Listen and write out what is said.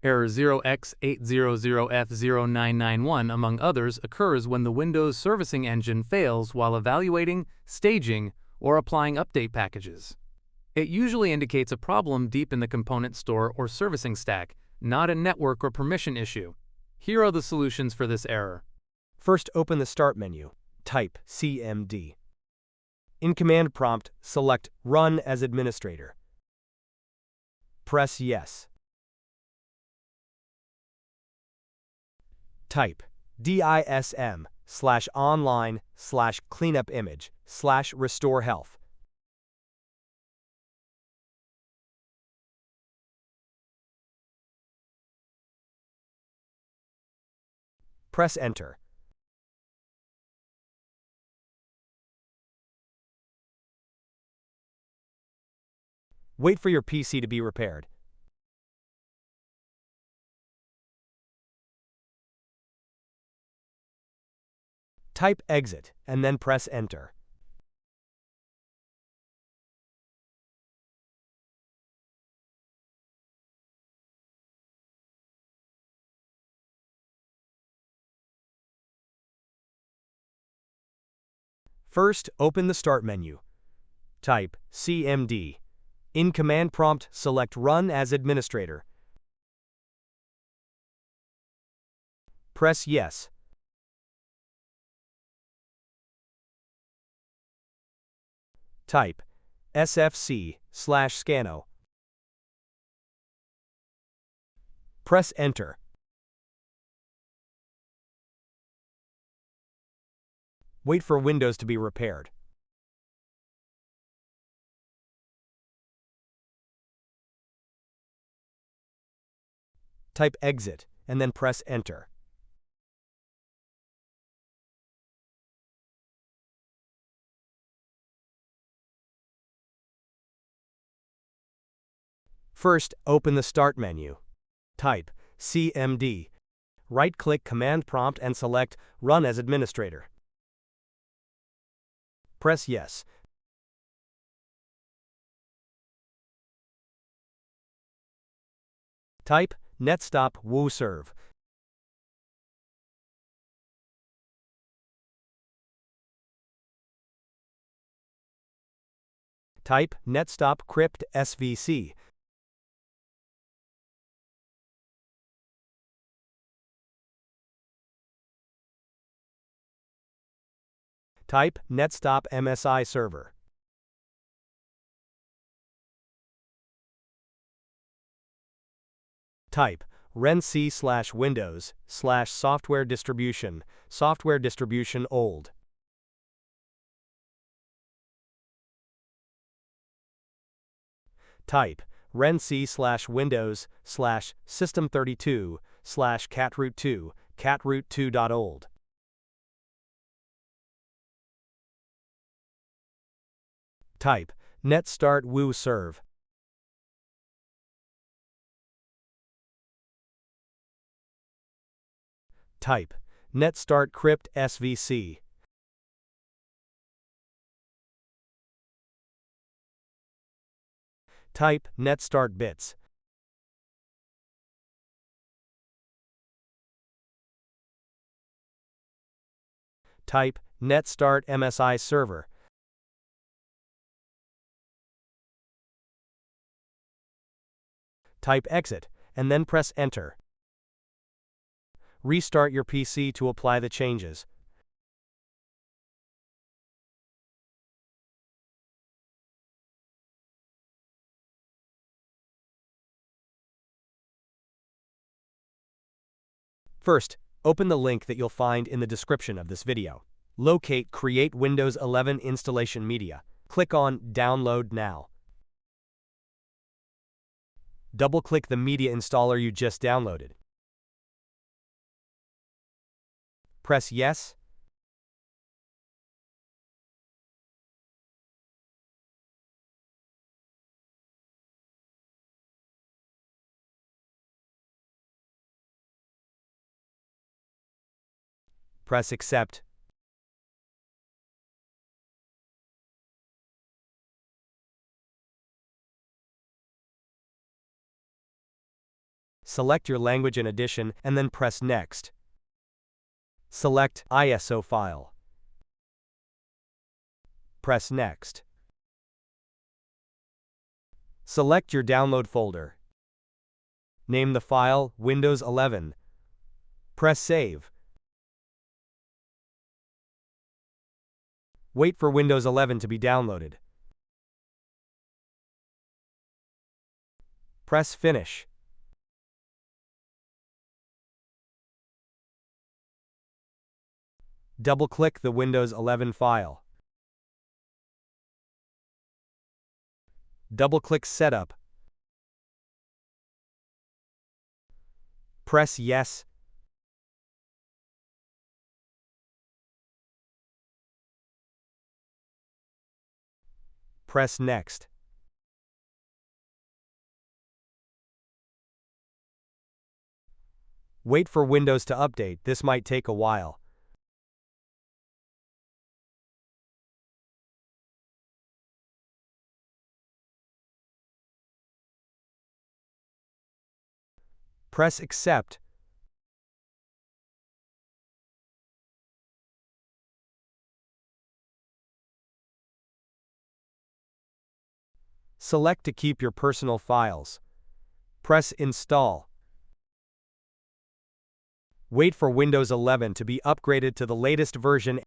Error 0x800f0991, among others, occurs when the Windows servicing engine fails while evaluating, staging, or applying update packages. It usually indicates a problem deep in the component store or servicing stack, not a network or permission issue. Here are the solutions for this error. First, open the Start menu. Type CMD. In Command Prompt, select Run as Administrator. Press Yes. Type dism/online/cleanupimage/restore health. Press Enter. Wait for your PC to be repaired. Type Exit and then press Enter. First, open the Start menu. Type CMD. In Command Prompt, select Run as Administrator. Press Yes. Type sfc/scano. Press Enter. Wait for Windows to be repaired. Type Exit and then press Enter. First, open the Start menu. Type CMD. Right-click Command Prompt and select Run as Administrator. Press Yes. Type netstop wserv. Type netstop crypt svc. Type netstop msi server. Type renc/windows/software distribution old. Type renc/windows/system32/catroot2 catroot2.old. Type netstart wserv. Type netstart crypt svc. Type netstart bits. Type netstart msi server. Type Exit and then press Enter. Restart your PC to apply the changes. First, open the link that you'll find in the description of this video. Locate Create Windows 11 Installation Media. Click on Download Now. Double-click the media installer you just downloaded. Press Yes. Press Accept. select your language and edition, and then press Next. Select ISO file. Press Next. Select your download folder. Name the file Windows 11. Press Save. Wait for Windows 11 to be downloaded. Press Finish. Double-click the Windows 11 file. Double-click Setup. Press Yes. Press Next. Wait for Windows to update. This might take a while. Press Accept. Select to keep your personal files. Press Install. Wait for Windows 11 to be upgraded to the latest version.